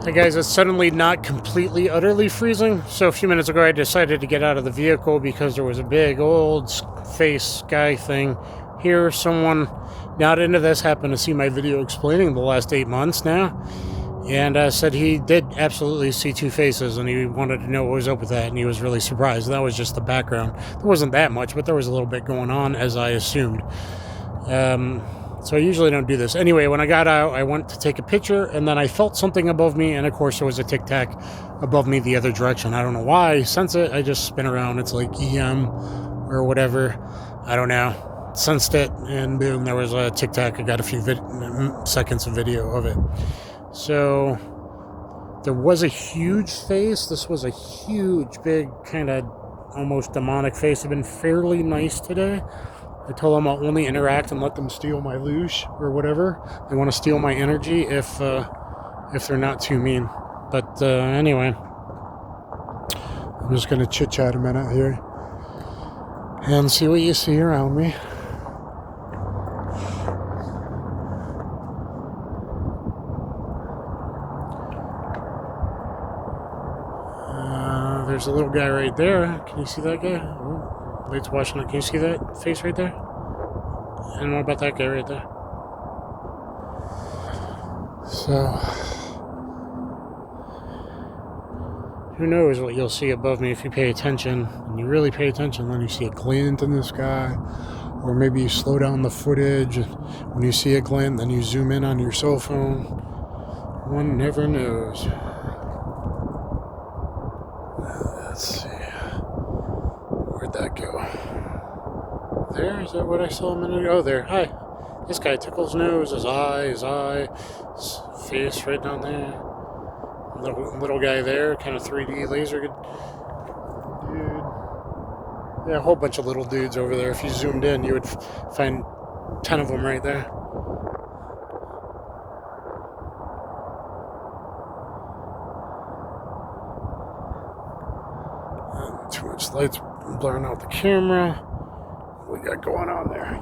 Hey guys, it's suddenly not completely, utterly freezing. So a few minutes ago I decided to get out of the vehicle because there was a big old face sky thing. Here, someone not into this happened to see my video explaining the last 8 months now. And said he did absolutely see two faces and he wanted to know what was up with that, and he was really surprised. That was just the background. There wasn't that much, but there was a little bit going on, as I assumed. So I usually don't do this. Anyway, when I got out, I went to take a picture, and then I felt something above me, and of course there was a Tic Tac above me the other direction. I don't know why I sense it. I just spin around. It's like EM or whatever. I don't know. Sensed it, and boom, there was a Tic Tac. I got a few seconds of video of it. So there was a huge face. This was a huge, big, kind of almost demonic face. I've been fairly nice today. I told them I'll only interact and let them steal my loosh or whatever. They want to steal my energy if they're not too mean. But anyway, I'm just going to chit-chat a minute here and see what you see around me. There's a little guy right there. Can you see that guy? Oh, light's watching it. Can you see that face right there? And what about that guy right there? So, who knows what you'll see above me if you pay attention. When you really pay attention, then you see a glint in the sky. Or maybe you slow down the footage. When you see a glint, then you zoom in on your cell phone. One never knows. Let's see. Where'd that go? There? Is that what I saw a minute ago? Oh, there. Hi. This guy tickles nose, his eye, his face right down there. Little guy there, kind of 3D laser dude. Yeah, a whole bunch of little dudes over there. If you zoomed in, you would find 10 of them right there. Too much light's blurring out the camera. What we got going on there?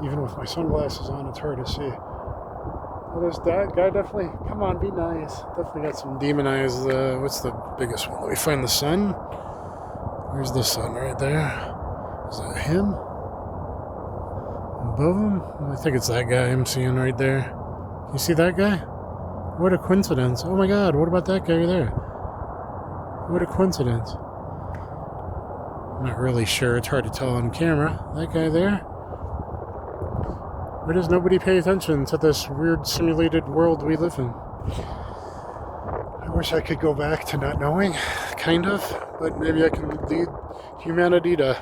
Even with my sunglasses on, it's hard to see. Well, there's that guy definitely. Come on, be nice. Definitely got some demon eyes. What's the biggest one? Let me find the sun. Where's the sun? Right there. Is that him? Above him? I think it's that guy I'm seeing right there. You see that guy? What a coincidence. Oh my god, what about that guy there? What a coincidence. I'm not really sure. It's hard to tell on camera. That guy there? Why does nobody pay attention to this weird simulated world we live in? I wish I could go back to not knowing, kind of, but maybe I can lead humanity to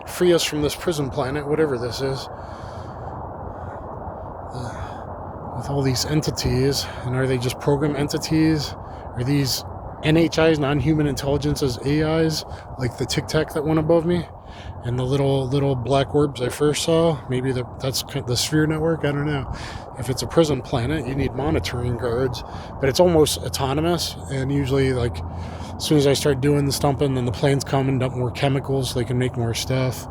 free us from this prison planet, whatever this is. With all these entities, and are they just program entities? Are these NHIs, non-human intelligences, AIs, like the Tic Tac that went above me, and the little black orbs I first saw? Maybe that's the Sphere Network. I don't know. If it's a prison planet, you need monitoring guards, but it's almost autonomous. And usually, like, as soon as I start doing the stumping, then the planes come and dump more chemicals so they can make more stuff.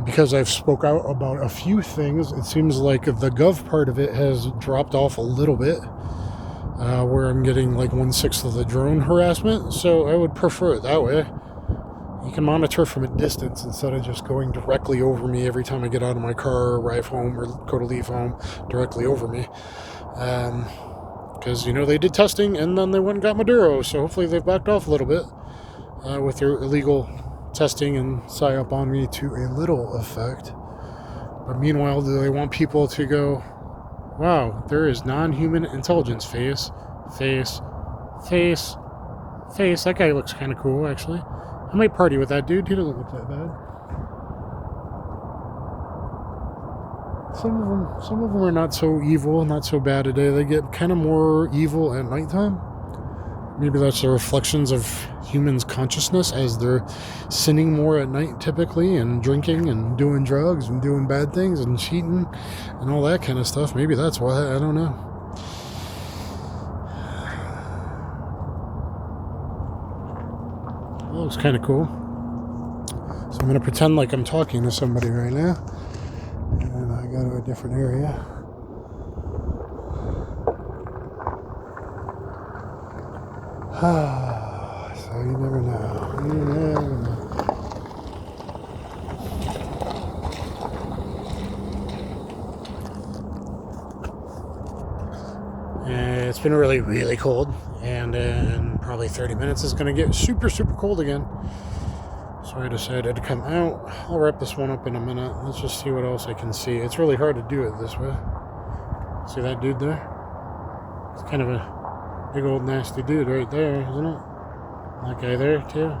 Because I've spoke out about a few things, it seems like the gov part of it has dropped off a little bit, where I'm getting like 1/6 of the drone harassment, so I would prefer it that way. You can monitor from a distance instead of just going directly over me every time I get out of my car, arrive home, or go to leave home, directly over me. Because, they did testing, and then they went and got Maduro, so hopefully they've backed off a little bit with their illegal testing and psyop on me to a little effect. But meanwhile, do they want people to go, wow, there is non-human intelligence face. That guy looks kind of cool, actually. I might party with that dude. He doesn't look that bad. Some of them are not so evil, not so bad today. They get kind of more evil at nighttime. Maybe that's the reflections of humans' consciousness as they're sinning more at night typically, and drinking and doing drugs and doing bad things and cheating and all that kind of stuff. Maybe that's why. I don't know. That looks kind of cool. So I'm going to pretend like I'm talking to somebody right now. And I got to a different area. So you never know. You never know. It's been really, really cold, and in probably 30 minutes it's going to get super, super cold again. So I decided to come out. I'll wrap this one up in a minute. Let's just see what else I can see. It's really hard to do it this way. See that dude there? It's kind of a big old nasty dude right there, isn't it? That guy there too.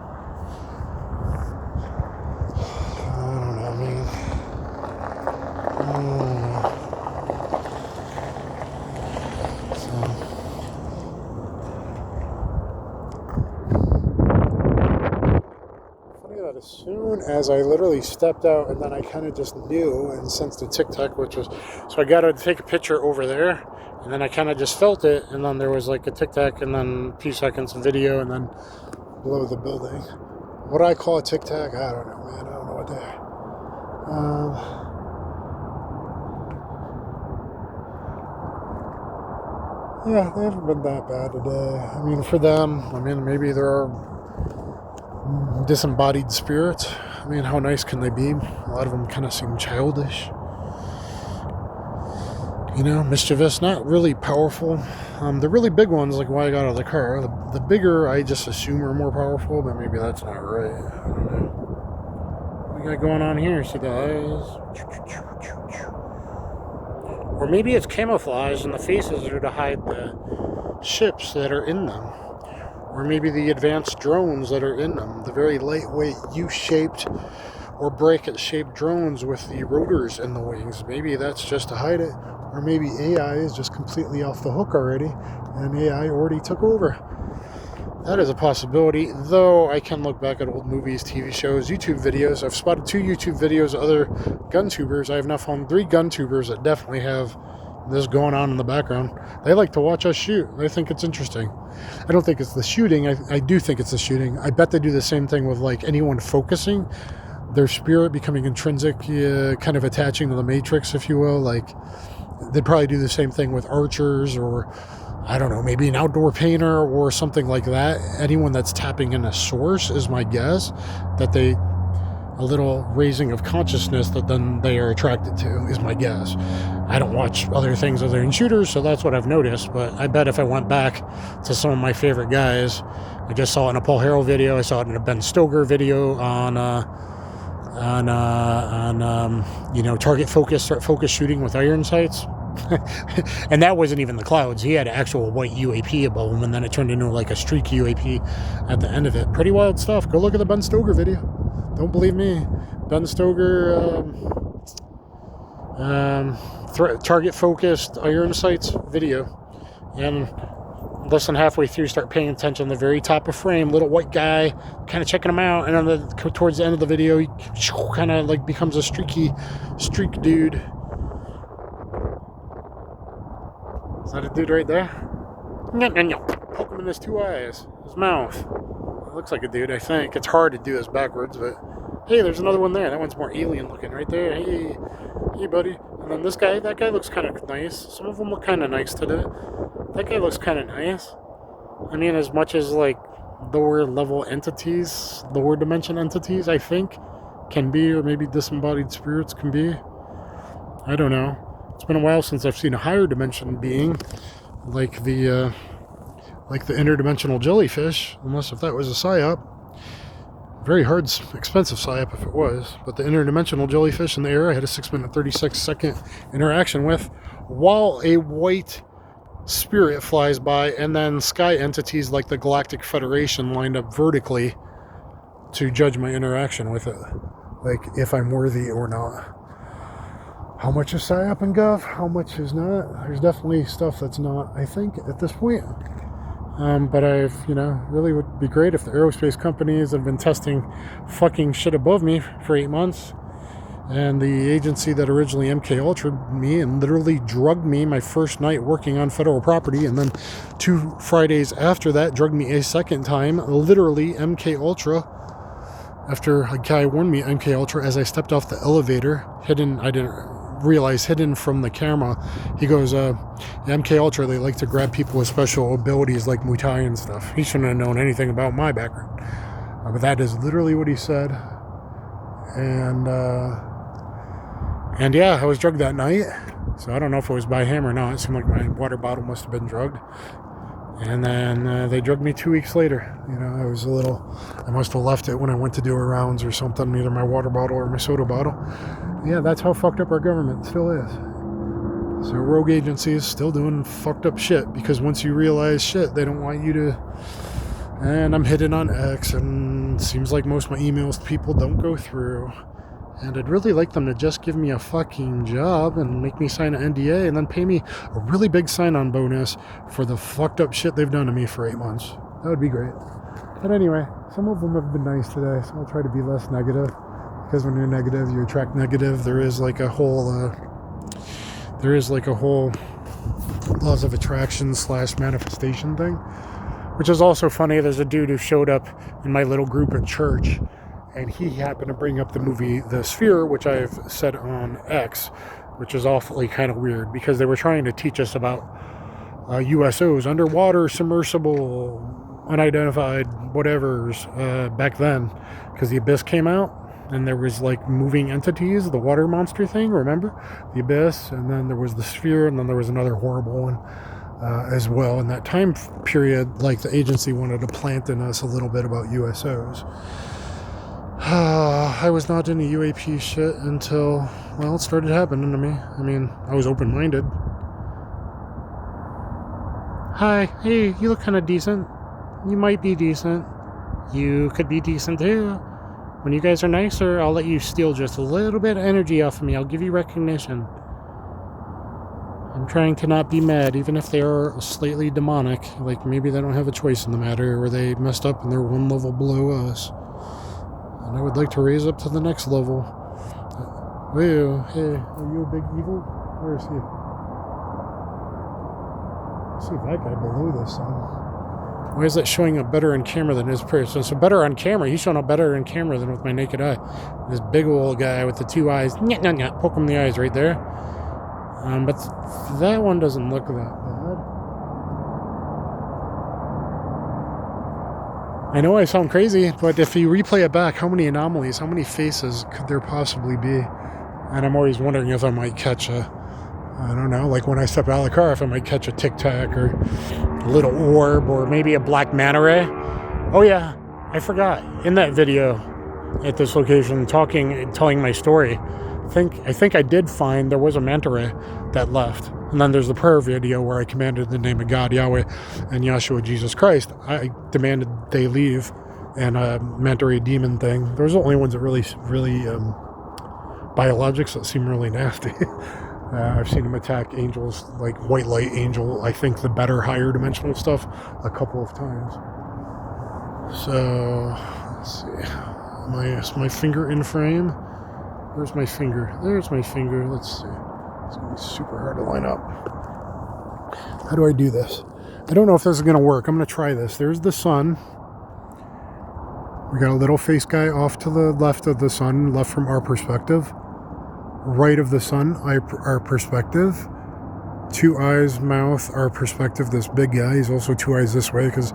I don't know, man. I don't know. As soon as I literally stepped out, and then I kind of just knew and sensed the tic-tac, which was, so I got to take a picture over there, and then I kind of just felt it, and then there was like a tic-tac, and then a few seconds of video, and then below the building. What do I call a tic-tac? I don't know, man. I don't know what they are. Yeah, they haven't been that bad today. I mean, for them, I mean, maybe there are disembodied spirits. I mean, how nice can they be? A lot of them kind of seem childish. You know, mischievous, not really powerful. The really big ones, like why I got out of the car, the bigger I just assume are more powerful, but maybe that's not right. I don't know. What we got going on here? See the eyes? Or maybe it's camouflage and the faces are to hide the ships that are in them. Or maybe the advanced drones that are in them, the very lightweight U-shaped or bracket-shaped drones with the rotors in the wings. Maybe that's just to hide it. Or maybe AI is just completely off the hook already, and AI already took over. That is a possibility, though I can look back at old movies, TV shows, YouTube videos. I've spotted 2 YouTube videos of other gun tubers. I have now found 3 gun tubers that definitely have this going on in the background. They like to watch us shoot. They think it's interesting. I don't think it's the shooting. I do think it's the shooting. I bet they do the same thing with like anyone focusing, their spirit becoming intrinsic, kind of attaching to the matrix, if you will. Like they'd probably do the same thing with archers, or I don't know, maybe an outdoor painter or something like that. Anyone that's tapping in a source is my guess, that they a little raising of consciousness that then they are attracted to, is my guess. I don't watch other things other than shooters, so that's what I've noticed. But I bet if I went back to some of my favorite guys, I just saw it in a Paul Harrell video, I saw it in a Ben Stoker video on target focus shooting with iron sights. And that wasn't even the clouds. He had actual white UAP above him, and then it turned into like a streaky UAP at the end of it. Pretty wild stuff. Go look at the Ben Stoker video. Don't believe me. Ben Stoker target focused iron sights video, and less than halfway through start paying attention to the very top of frame, little white guy, kind of checking him out, and then towards the end of the video he kind of like becomes a streak dude. Is that a dude right there? Poke him in his 2 eyes, his mouth. It looks like a dude, I think. It's hard to do this backwards, but hey, there's another one there. That one's more alien looking right there. Hey buddy. And then this guy, that guy looks kind of nice. Some of them look kind of nice today. That guy looks kind of nice. I mean, as much as like lower level entities, lower dimension entities, I think, can be, or maybe disembodied spirits can be. I don't know. It's been a while since I've seen a higher dimension being, like the interdimensional jellyfish, unless if that was a psyop. Very hard, expensive psyop if it was, but the interdimensional jellyfish in the air I had a 6-minute 36-second interaction with, while a white spirit flies by, and then sky entities like the Galactic Federation lined up vertically to judge my interaction with it, like if I'm worthy or not. How much is psyop and gov? How much is not? There's definitely stuff that's not, I think, at this point. But really would be great if the aerospace companies that have been testing fucking shit above me for 8 months, and the agency that originally MK Ultra'd me and literally drugged me my first night working on federal property, and then 2 Fridays after that drugged me a second time, literally MK Ultra, after a guy warned me MK Ultra as I stepped off the elevator, realize hidden from the camera. He goes, MK Ultra, they like to grab people with special abilities like Muay Thai and stuff. He shouldn't have known anything about my background. But that is literally what he said. And yeah, I was drugged that night. So I don't know if it was by him or not. It seemed like my water bottle must have been drugged. And then they drugged me 2 weeks later. You know, I must have left it when I went to do a rounds or something, either my water bottle or my soda bottle. Yeah, that's how fucked up our government still is. So rogue agencies still doing fucked up shit, because once you realize shit, they don't want you to. And I'm hidden on X, and it seems like most of my emails to people don't go through. And I'd really like them to just give me a fucking job and make me sign an NDA and then pay me a really big sign-on bonus for the fucked up shit they've done to me for 8 months. That would be great. But anyway, some of them have been nice today, so I'll try to be less negative. Because when you're negative, you attract negative. There is like a whole laws of attraction / manifestation thing. Which is also funny. There's a dude who showed up in my little group at church, and he happened to bring up the movie The Sphere, which I've said on X, which is awfully kind of weird, because they were trying to teach us about USOs, underwater, submersible, unidentified whatevers, back then, because The Abyss came out, and there was like moving entities, the water monster thing, remember? The Abyss, and then there was The Sphere, and then there was another horrible one. As well, in that time period, like the agency wanted to plant in us a little bit about USOs. I was not into UAP shit until, well, it started happening to me. I mean, I was open-minded. Hi, hey, you look kind of decent. You might be decent. You could be decent too. When you guys are nicer, I'll let you steal just a little bit of energy off of me. I'll give you recognition. I'm trying to not be mad, even if they are slightly demonic. Like, maybe they don't have a choice in the matter, or they messed up and they're one level below us. And I would like to raise up to the next level. Whoa, hey, are you a big evil? Where is he? Let's see that guy below this sun. Why is that showing up better on camera than his person? So better on camera. He's showing up better on camera than with my naked eye. This big old guy with the 2 eyes. Poke him in the eyes right there. But that one doesn't look that bad. I know I sound crazy, but if you replay it back, how many anomalies, how many faces could there possibly be? And I'm always wondering if I might catch I don't know, like when I step out of the car, if I might catch a Tic Tac or a little orb or maybe a black manta ray. Oh yeah, I forgot. In that video at this location, telling my story, I think I did find there was a manta ray that left. And then there's the prayer video where I commanded in the name of God, Yahweh, and Yahshua, Jesus Christ. I demanded they leave, and a manta ray demon thing. Those are the only ones that really biologics that seem really nasty. I've seen them attack angels, like white light angel, I think the better higher dimensional stuff, a couple of times. So, let's see. Is my finger in frame? Where's my finger? There's my finger. Let's see. It's going to be super hard to line up. How do I do this? I don't know if this is going to work. I'm going to try this. There's the sun. We got a little face guy off to the left of the sun, left from our perspective. Right of the sun, our perspective. 2 eyes, mouth, our perspective. This big guy, he's also 2 eyes this way, because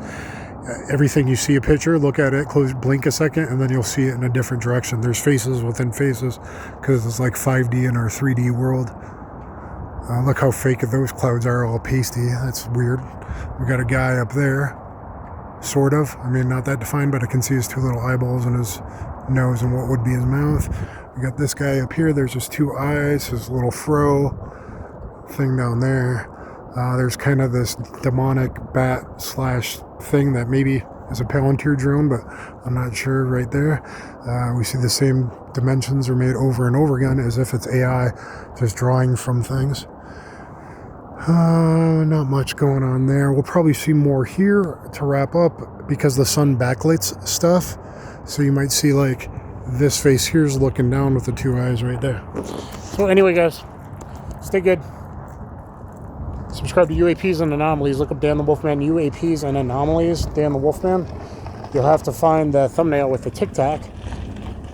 everything you see a picture, look at it, blink a second, and then you'll see it in a different direction. There's faces within faces, because it's like 5D in our 3D world. Look how fake those clouds are, all pasty. That's weird. We got a guy up there, sort of. I mean, not that defined, but I can see his 2 little eyeballs and his nose and what would be his mouth. We got this guy up here. There's his 2 eyes, his little fro thing down there. There's kind of this demonic bat / thing that maybe is a Palantir drone, but I'm not sure right there. We see the same dimensions are made over and over again, as if it's AI just drawing from things. Not much going on there. We'll probably see more here to wrap up, because the sun backlights stuff. So you might see like this face here is looking down with the 2 eyes right there. So anyway, guys, stay good. Subscribe to UAPs and Anomalies. Look up Dan the Wolfman, UAPs and Anomalies, Dan the Wolfman. You'll have to find the thumbnail with the Tic Tac,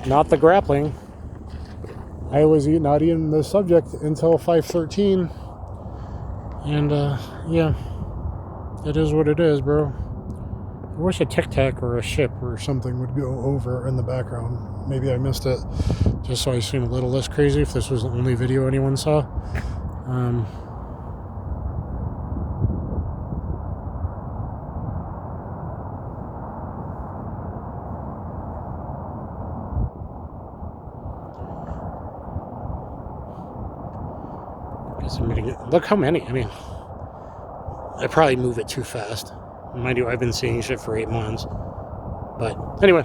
not the grappling. I was not even the subject until 5:13. And, yeah. It is what it is, bro. I wish a Tic Tac or a ship Or something would go over in the background. Maybe I missed it. just so I seem a little less crazy if this was the only video anyone saw. Look how many. I mean, I probably move it too fast. Mind you, I've been seeing shit for 8 months. But anyway,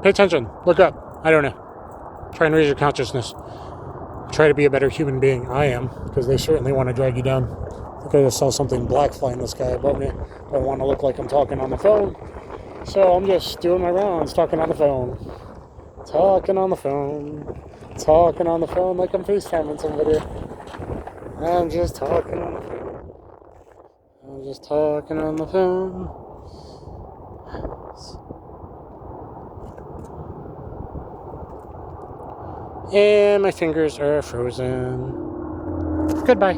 pay attention. Look up. I don't know. Try and raise your consciousness. Try to be a better human being. I am, because they certainly want to drag you down. I think I just saw something black fly in the sky above me. I don't want to look like I'm talking on the phone. So I'm just doing my rounds, talking on the phone. Talking on the phone. Talking on the phone like I'm FaceTiming somebody. I'm just talking on the phone. I'm just talking on the phone. And my fingers are frozen. Goodbye.